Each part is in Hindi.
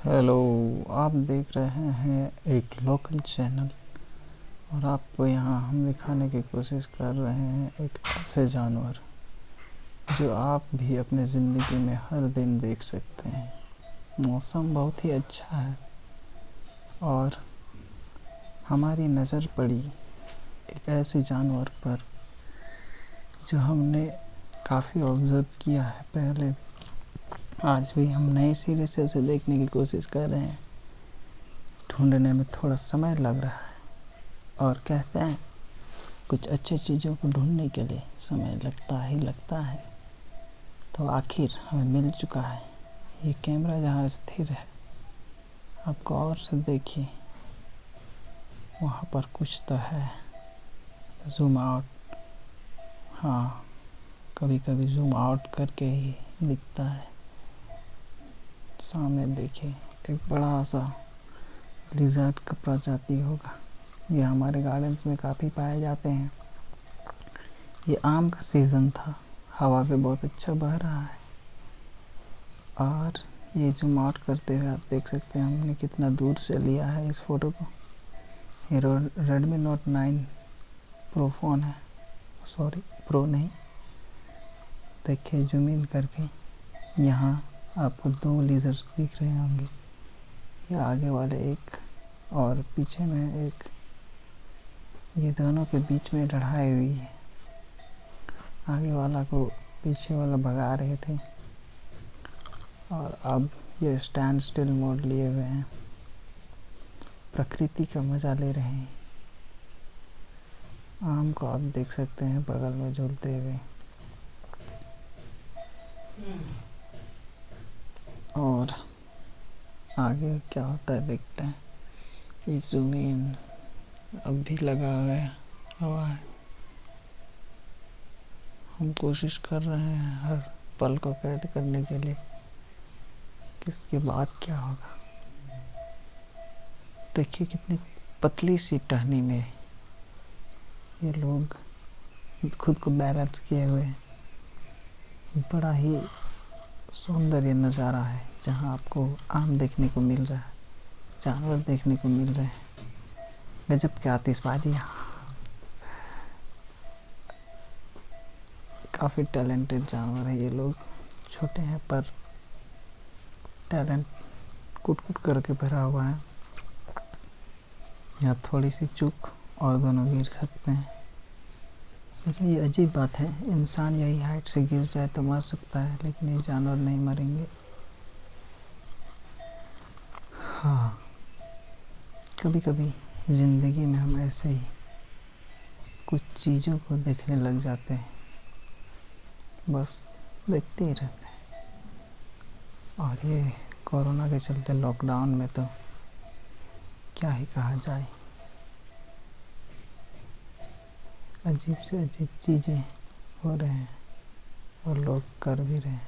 हेलो। आप देख रहे हैं एक लोकल चैनल और आपको यहाँ हम दिखाने की कोशिश कर रहे हैं एक ऐसे जानवर जो आप भी अपने ज़िंदगी में हर दिन देख सकते हैं। मौसम बहुत ही अच्छा है और हमारी नज़र पड़ी एक ऐसे जानवर पर जो हमने काफ़ी ऑब्ज़र्व किया है पहले। आज भी हम नए सिरे से उसे देखने की कोशिश कर रहे हैं। ढूंढने में थोड़ा समय लग रहा है और कहते हैं कुछ अच्छी चीज़ों को ढूंढने के लिए समय लगता ही लगता है। तो आखिर हमें मिल चुका है। ये कैमरा जहाँ स्थिर है, आप गौर से देखिए, वहाँ पर कुछ तो है। जूम आउट, हाँ, कभी कभी जूम आउट करके ही दिखता है। सामने देखिए एक बड़ा सा लिजर्ड का प्रजाति होगा। ये हमारे गार्डन्स में काफ़ी पाए जाते हैं। ये आम का सीज़न था, हवा भी बहुत अच्छा बह रहा है और ये जूम आउट करते हुए आप देख सकते हैं हमने कितना दूर से लिया है इस फ़ोटो को। ये रेडमी नोट 9 प्रो फ़ोन है, सॉरी प्रो नहीं। देखिए जूम इन करके यहाँ आपको 2 लेज़र्स दिख रहे होंगे। ये आगे वाले एक और पीछे में एक, ये दोनों के बीच में लड़ाई हुई है। आगे वाला को पीछे वाला भगा रहे थे और अब ये स्टैंड स्टिल मोड लिए हुए हैं, प्रकृति का मज़ा ले रहे हैं। आम को आप देख सकते हैं बगल में झूलते हुए। और आगे क्या होता है देखते हैं। ये जूम इन अब भी लगा हुआ है। हम कोशिश कर रहे हैं हर पल को कैद करने के लिए, किसके बाद क्या होगा। देखिए कितनी पतली सी टहनी में ये लोग खुद को बैलेंस किए हुए। बड़ा ही सौंदर्य नज़ारा है जहाँ आपको आम देखने को मिल रहा है, जानवर देखने को मिल रहे हैं। गजब की आतिशबाजियाँ। काफ़ी टैलेंटेड जानवर है ये लोग। छोटे हैं पर टैलेंट कुट कुट करके भरा हुआ है। यहाँ थोड़ी सी चूक और दोनों गिर सकते हैं। लेकिन ये अजीब बात है, इंसान यही हाइट से गिर जाए तो मर सकता है, लेकिन ये जानवर नहीं मरेंगे। हाँ, कभी कभी ज़िंदगी में हम ऐसे ही कुछ चीज़ों को देखने लग जाते हैं, बस देखते ही रहते हैं। और ये कोरोना के चलते लॉकडाउन में तो क्या ही कहा जाए, अजीब से अजीब चीज़ें हो रहे हैं और लोग कर भी रहे हैं।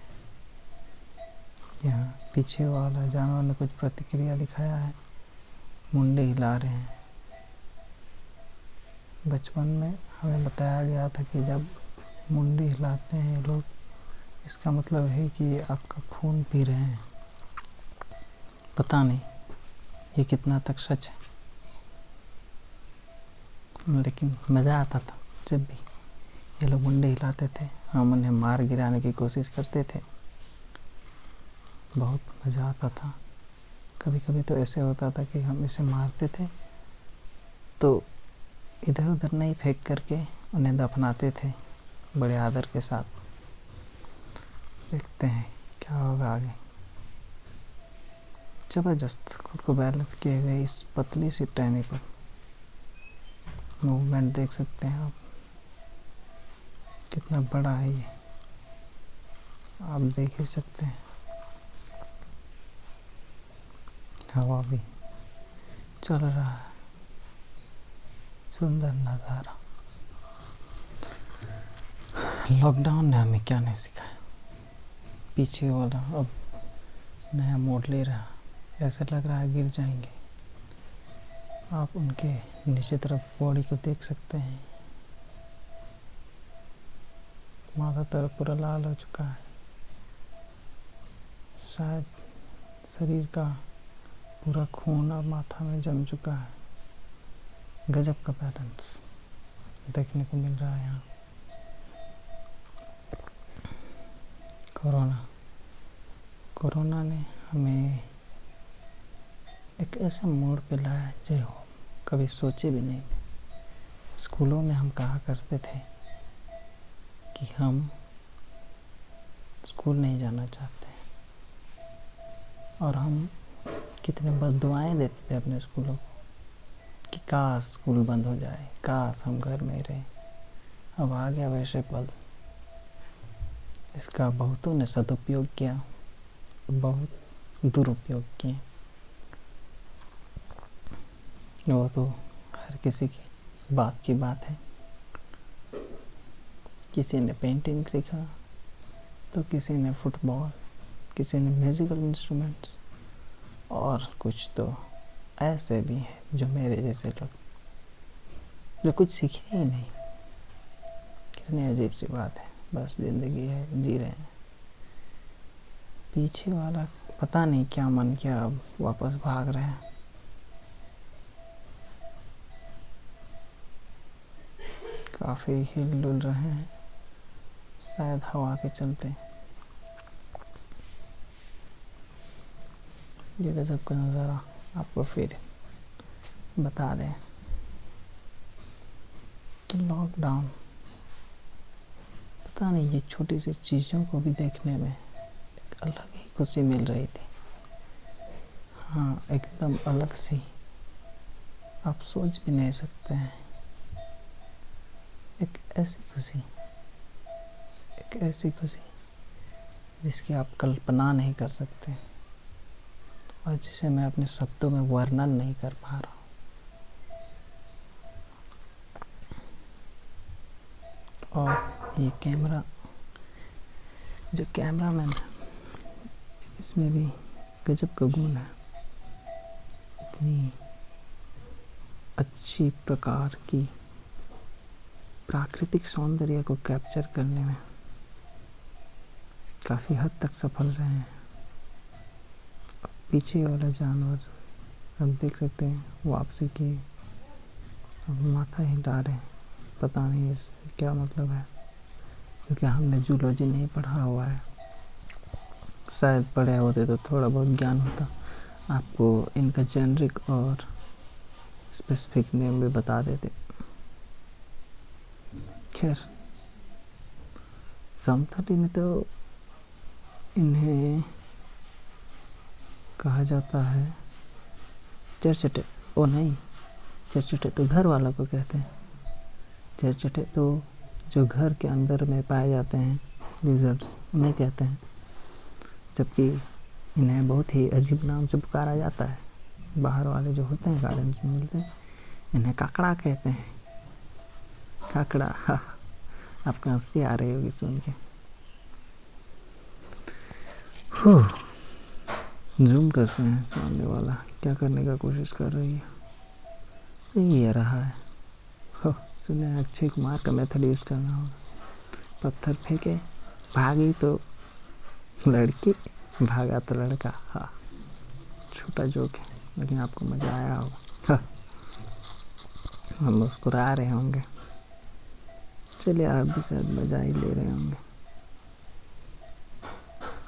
यहाँ पीछे वाला जानवर ने कुछ प्रतिक्रिया दिखाया है, मुंडे हिला रहे हैं। बचपन में हमें बताया गया था कि जब मुंडे हिलाते हैं ये लोग, इसका मतलब है कि आपका खून पी रहे हैं। पता नहीं ये कितना तक सच है, लेकिन मज़ा आता था जब भी ये लोग मुंडे हिलाते थे। हम उन्हें मार गिराने की कोशिश करते थे, बहुत मज़ा आता था। कभी कभी तो ऐसे होता था कि हम इसे मारते थे तो इधर उधर नहीं फेंक करके उन्हें दफनाते थे बड़े आदर के साथ। देखते हैं क्या होगा आगे। ज़बरदस्त खुद को बैलेंस किए हुए इस पतली सी टहनी पर मूवमेंट देख सकते हैं आप, कितना बड़ा है ये, आप देख ही सकते हैं। हवा भी चल रहा है, सुंदर नज़ारा। लॉकडाउन ने हमें क्या नहीं सिखाया। पीछे वाला अब नया मोड ले रहा, ऐसा लग रहा है गिर जाएंगे। आप उनके नीचे तरफ बॉडी को देख सकते हैं, माथा तरफ पूरा लाल हो चुका है। शायद शरीर का पूरा खून अब माथा में जम चुका है। गजब का बैलेंस देखने को मिल रहा है यहाँ। कोरोना ने हमें एक ऐसे मोड़ पे लाया जो कभी सोचे भी नहीं थे। स्कूलों में हम कहा करते थे कि हम स्कूल नहीं जाना चाहते, और हम कितने बद्दुआएं देते थे अपने स्कूलों को कि काश स्कूल बंद हो जाए, काश हम घर में रहे। अब आ गया वैसे पल। इसका बहुतों ने सदुपयोग किया, बहुत दुरुपयोग किए। वो तो हर किसी की बात है। किसी ने पेंटिंग सीखा तो किसी ने फुटबॉल, किसी ने म्यूजिकल इंस्ट्रूमेंट्स, और कुछ तो ऐसे भी हैं जो मेरे जैसे लोग जो कुछ सीखे ही नहीं। कितनी अजीब सी बात है। बस जिंदगी है, जी रहे हैं। पीछे वाला पता नहीं क्या मन किया, अब वापस भाग रहे हैं। काफी हिल डुल रहे हैं, शायद हवा के चलते। ये गजब का नज़ारा आपको फिर बता दें। लॉकडाउन, पता नहीं ये छोटी सी चीज़ों को भी देखने में एक अलग ही खुशी मिल रही थी। हाँ, एकदम अलग सी, आप सोच भी नहीं सकते हैं। एक ऐसी खुशी जिसकी आप कल्पना नहीं कर सकते, और जिसे मैं अपने शब्दों में वर्णन नहीं कर पा रहा हूँ। और ये कैमरा, जो कैमरामैन है, इसमें भी गजब का गुण है। इतनी अच्छी प्रकार की प्राकृतिक सौंदर्य को कैप्चर करने में काफ़ी हद तक सफल रहे हैं। पीछे वाला जानवर हम देख सकते हैं, वापसी की अब माथा हिला रहे हैं। पता नहीं इससे क्या मतलब है, क्योंकि हमने जूलॉजी नहीं पढ़ा हुआ है। शायद पढ़े होते तो थोड़ा बहुत ज्ञान होता, आपको इनका जेनरिक और स्पेसिफिक नेम भी बता देते। खैर, समतली में तो इन्हें कहा जाता है चरचटे। ओ नहीं, चरचटे तो घर वालों को कहते हैं। चरचटे तो जो घर के अंदर में पाए जाते हैं लिजर्ड्स, उन्हें कहते हैं। जबकि इन्हें बहुत ही अजीब नाम से पुकारा जाता है। बाहर वाले जो होते हैं, गार्डन में मिलते हैं, इन्हें काकड़ा कहते हैं। काकड़ा, हाँ, आपको हंसी आ रही होगी सुन के। जूम करते हैं, सामने वाला क्या करने का कोशिश कर रही है। ये रहा है। सुने अक्षय कुमार का मेथड यूज करना होगा। पत्थर फेंके, भागी तो लड़की, भागा तो लड़का। हाँ, छोटा जोक है, लेकिन आपको मजा आया होगा। हम मुस्कुरा रहे होंगे। चलिए, आप भी शायद मजा ही ले रहे होंगे।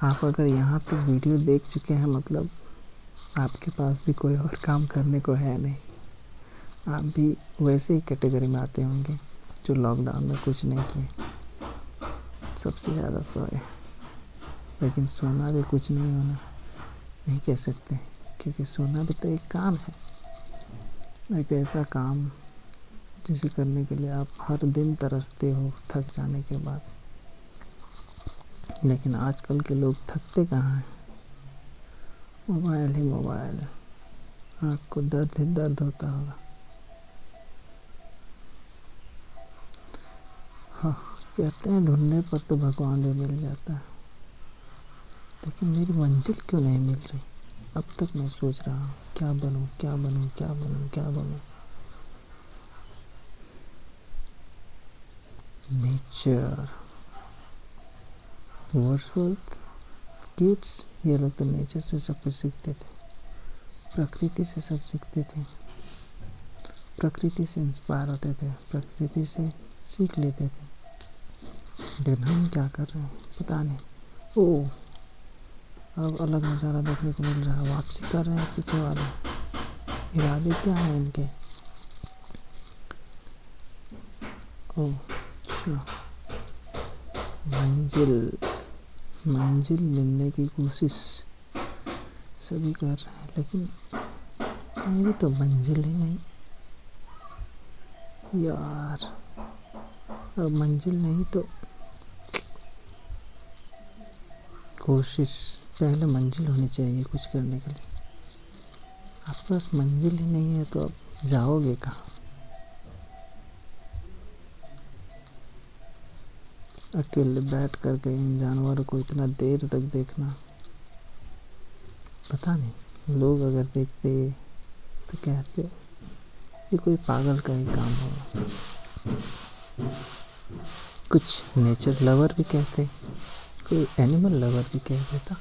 आप अगर यहाँ तक वीडियो देख चुके हैं, मतलब आपके पास भी कोई और काम करने को है नहीं। आप भी वैसे ही कैटेगरी में आते होंगे जो लॉकडाउन में कुछ नहीं किए, सबसे ज़्यादा सोए। लेकिन सोना भी कुछ नहीं होना नहीं कह सकते, क्योंकि सोना भी तो एक काम है। एक ऐसा काम जिसे करने के लिए आप हर दिन तरसते हो थक जाने के बाद। लेकिन आजकल के लोग थकते कहाँ हैं? मोबाइल ही मोबाइल, आँख को दर्द ही दर्द होता होगा। हाँ, कहते हैं ढूंढने पर तो भगवान भी मिल जाता है, लेकिन मेरी मंजिल क्यों नहीं मिल रही? अब तक मैं सोच रहा हूँ क्या बनूँ, क्या बनूँ, क्या बनूँ, क्या बनूँ। नेचर, वर्ड्सवर्थ, किड्स, ये लोग तो नेचर से सब कुछ सीखते थे। प्रकृति से सब सीखते थे, प्रकृति से इंस्पायर होते थे, प्रकृति से सीख लेते थे। लेकिन हम क्या कर रहे हैं पता नहीं। ओह, अब अलग नज़ारा देखने को मिल रहा है। वापसी कर रहे हैं पीछे वाले, इरादे क्या है इनके। ओह अच्छा, मंजिल मिलने की कोशिश सभी कर रहे हैं, लेकिन मेरी तो मंजिल ही नहीं यार। अब मंजिल नहीं तो कोशिश, पहले मंजिल होनी चाहिए कुछ करने के लिए। आपके पास मंजिल ही नहीं है तो आप जाओगे कहाँ। अकेले बैठ करके इन जानवरों को इतना देर तक देखना, पता नहीं लोग अगर देखते तो कहते ये कोई पागल का ही काम होगा। कुछ नेचर लवर भी कहते, कोई एनिमल लवर भी कह देता।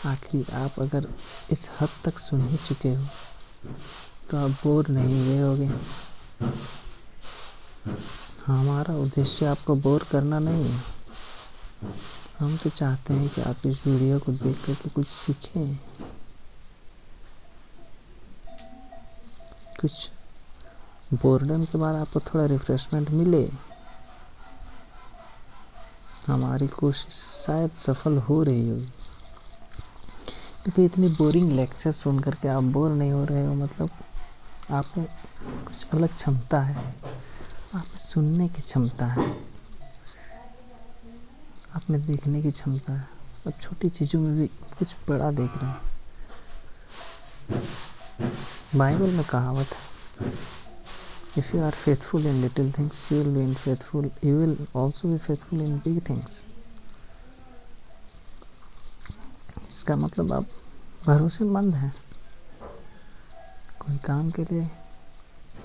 आखिर आप अगर इस हद तक सुन ही चुके हो तो आप बोर नहीं हुए होगे। हमारा उद्देश्य आपको बोर करना नहीं है। हम तो चाहते हैं कि आप इस वीडियो को देख करके कुछ सीखें, कुछ बोर्डम के बाद आपको थोड़ा रिफ्रेशमेंट मिले। हमारी कोशिश शायद सफल हो रही होगी, क्योंकि इतनी बोरिंग लेक्चर सुन करके आप बोर नहीं हो रहे हो, मतलब आप में कुछ अलग क्षमता है, आप में सुनने की क्षमता है, आप में देखने की क्षमता है। अब छोटी चीज़ों में भी कुछ बड़ा देख रहे हैं। बाइबल में कहावत है, if you are faithful in little things you will also be faithful in big things. इसका मतलब आप भरोसेमंद हैं। कोई काम के लिए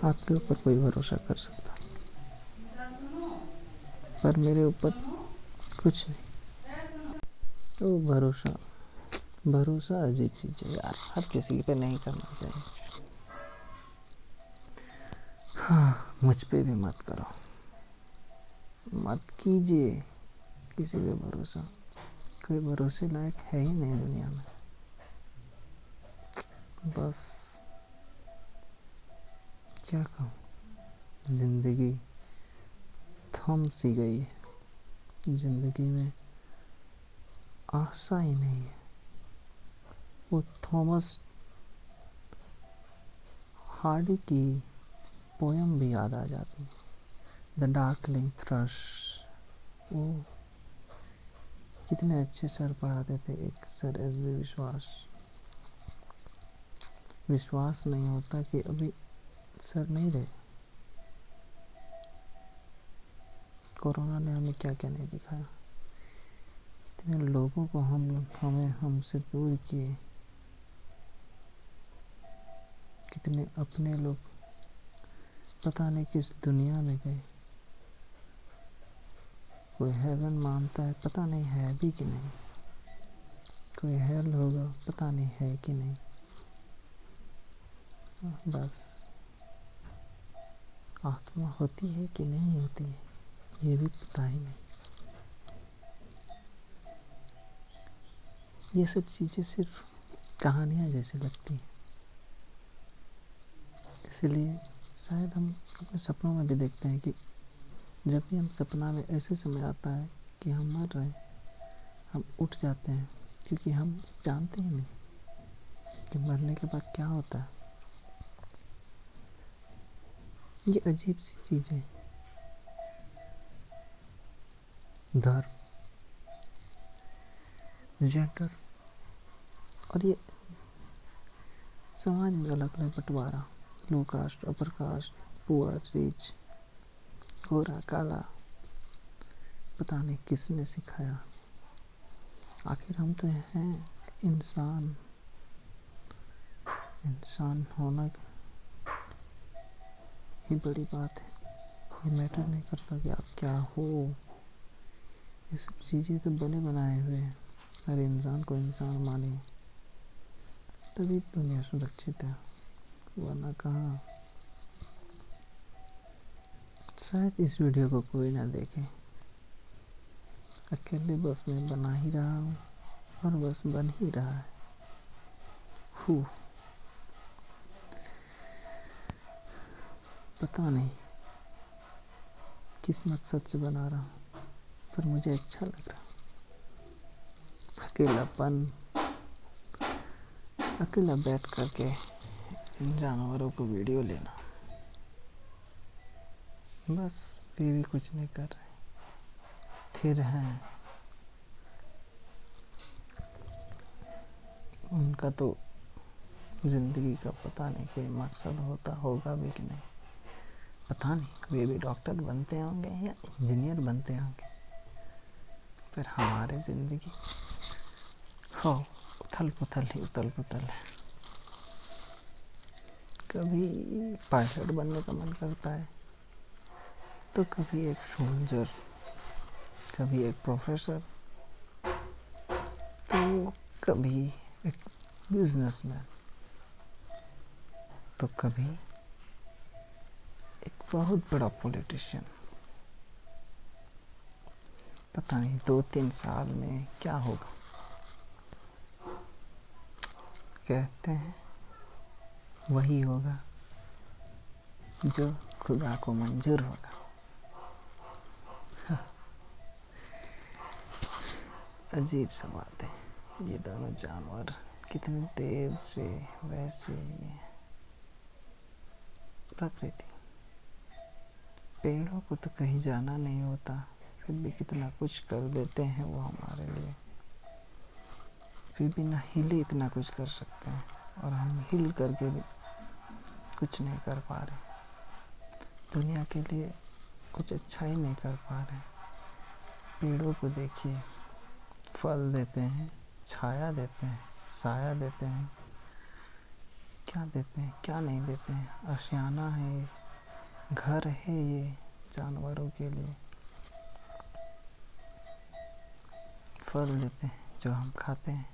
आपके ऊपर कोई भरोसा कर सकता, पर मेरे ऊपर कुछ नहीं। तो भरोसा अजीब चीज़ है यार, हर किसी पे नहीं करना चाहिए। हाँ, मुझ पे भी मत करो, मत कीजिए किसी पे भरोसा। कोई भरोसे लायक है ही नहीं दुनिया में। बस क्या कहूँ, जिंदगी थम सी गई है। जिंदगी में आशा ही नहीं है। वो थॉमस हार्डी की पोयम भी याद आ जाती है, द डार्कलिंग थ्रश। वो कितने अच्छे सर पढ़ाते थे। एक सर एस.बी. विश्वास नहीं होता कि अभी सर नहीं रहे। कोरोना ने हमें क्या क्या नहीं दिखाया, कितने लोगों को हमें हमसे दूर किए, कितने अपने लोग पता नहीं किस दुनिया में गए। कोई हेवन मानता है, पता नहीं है भी कि नहीं। कोई हेल होगा, पता नहीं है कि नहीं। बस आत्मा होती है कि नहीं होती है, ये भी पता ही नहीं। ये सब चीज़ें सिर्फ कहानियाँ जैसी लगती हैं। इसलिए शायद हम अपने सपनों में भी देखते हैं कि जब भी हम सपना में ऐसे समय आता है कि हम मर रहे हैं, हम उठ जाते हैं, क्योंकि हम जानते ही नहीं कि मरने के बाद क्या होता है। ये अजीब सी चीज़ है। धर्म, जेंडर और ये समाज में अलग अलग बंटवारा, low caste, upper caste, poor, rich, गोरा, काला, पता नहीं किसने सिखाया। आखिर हम तो हैं इंसान। इंसान होना ही बड़ी बात है। ये मैटर नहीं करता कि आप क्या हो। ये सब चीज़ें तो बने बनाए हुए हैं। हर इंसान को इंसान मानिए। तभी दुनिया सुरक्षित है, वरना कहाँ। शायद इस वीडियो को कोई ना देखे, अकेले बस में बना ही रहा हूँ और बस बन ही रहा है। पता नहीं किस मकसद से बना रहा हूँ, पर मुझे अच्छा लग रहा। अकेलापन, अकेला बैठ करके इन जानवरों को वीडियो लेना। बस वे भी कुछ नहीं कर रहे, स्थिर हैं। उनका तो जिंदगी का पता नहीं कोई मकसद होता होगा भी कि नहीं, पता नहीं। वे भी डॉक्टर बनते होंगे या इंजीनियर बनते होंगे, पर हमारी जिंदगी हो उथल पुथल ही उथल पुथल है। कभी पायलट बनने का मन करता है, तो कभी एक सोल्जर, कभी एक प्रोफेसर, तो कभी एक बिजनेसमैन, तो कभी एक बहुत बड़ा पॉलिटिशियन। पता नहीं 2-3 साल में क्या होगा। कहते हैं वही होगा जो खुदा को मंजूर होगा। अजीब सा बात है, ये दोनों जानवर कितने देर से वैसे ही हैं। प्रकृति, पेड़ों को तो कहीं जाना नहीं होता, फिर भी कितना कुछ कर देते हैं वो हमारे लिए। फिर भी ना हिले इतना कुछ कर सकते हैं, और हम हिल करके भी कुछ नहीं कर पा रहे। दुनिया के लिए कुछ अच्छा ही नहीं कर पा रहे। पेड़ों को देखिए, फल देते हैं, छाया देते हैं, साया देते हैं, क्या देते हैं क्या नहीं देते हैं। आशियाना है, घर है ये जानवरों के लिए। फल देते हैं जो हम खाते हैं,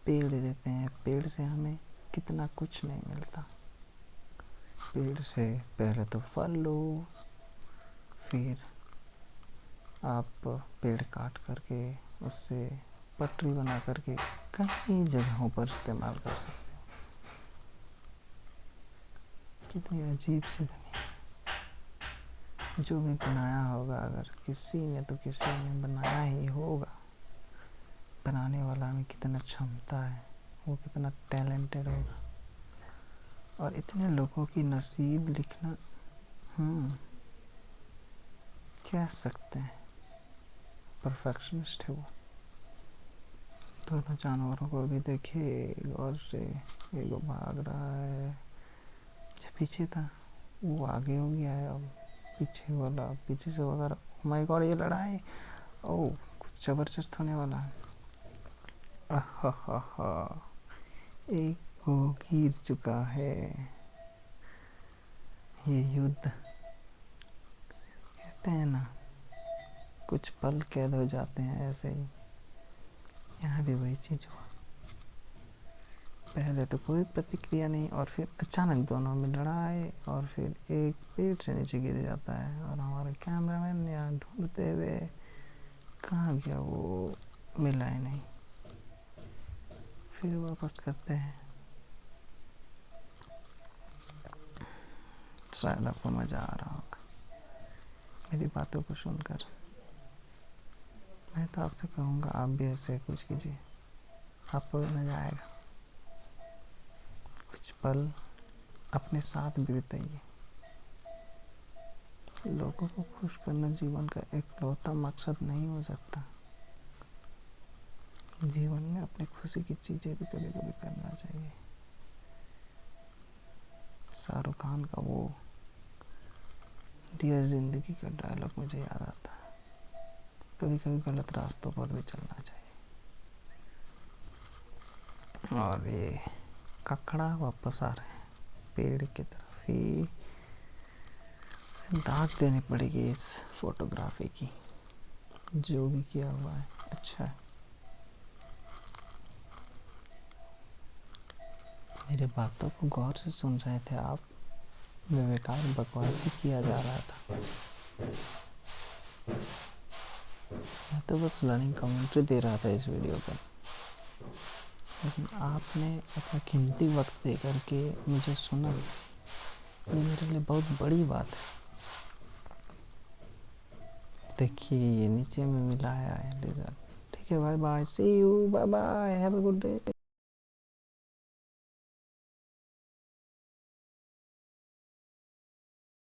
पेड़ देते हैं, पेड़ से हमें कितना कुछ नहीं मिलता। पेड़ से पहले तो फल लो, फिर आप पेड़ काट करके उससे पटरी बना करके कई जगहों पर इस्तेमाल कर सकते हो। कितनी अजीब सी दुनिया। जो भी बनाया होगा, अगर किसी ने तो किसी ने बनाया ही होगा। बनाने वाला में कितना क्षमता है, वो कितना टैलेंटेड होगा। और इतने लोगों की नसीब लिखना, कह सकते हैं परफेक्शनिस्ट है वो। दोनों जानवरों को भी देखिए गौर से, एक भाग रहा है, जो पीछे था वो आगे हो गया है, अब पीछे वाला पीछे से वगैरह। माय गॉड, ये लड़ाई कुछ जबरदस्त होने वाला है। एक वो गिर चुका है। ये युद्ध, कहते हैं ना, कुछ पल कैद हो जाते हैं, ऐसे ही यहाँ भी वही चीज हुआ। पहले तो कोई प्रतिक्रिया नहीं, और फिर अचानक दोनों में लड़ाई, और फिर एक पेड़ से नीचे गिर जाता है, और हमारा कैमरामैन यहाँ ढूंढते हुए कहाँ गया, वो मिला ही नहीं। फिर वापस करते हैं। शायद आपको मज़ा आ रहा होगा मेरी बातों को सुनकर। मैं तो आपसे कहूँगा आप भी ऐसे कुछ कीजिए, आपको भी मज़ा आएगा। कुछ पल अपने साथ भी बिताइए। लोगों को खुश करना जीवन का एकलौता मकसद नहीं हो सकता। जीवन में अपनी खुशी की चीज़ें भी कभी कभी करना चाहिए। शाहरुख खान का वो डियर जिंदगी का डायलॉग मुझे याद आता है, कभी कभी गलत रास्तों पर भी चलना चाहिए। और ये ककड़ा वापस आ रहे हैं पेड़ की तरफ ही। दाग देनी पड़ेगी इस फोटोग्राफी की, जो भी किया हुआ है अच्छा है। मेरे बातों को गौर से सुन रहे थे आप? बेकार बकवास किया जा रहा था। मैं तो बस लर्निंग कमेंट्री दे रहा था इस वीडियो पर, लेकिन आपने अपना कीमती वक्त दे करके मुझे सुना। ये मेरे लिए बहुत बड़ी बात है। देखिए ये नीचे में मिला है लिजर्ड। ठीक है, bye bye, see you, bye bye, have a good day.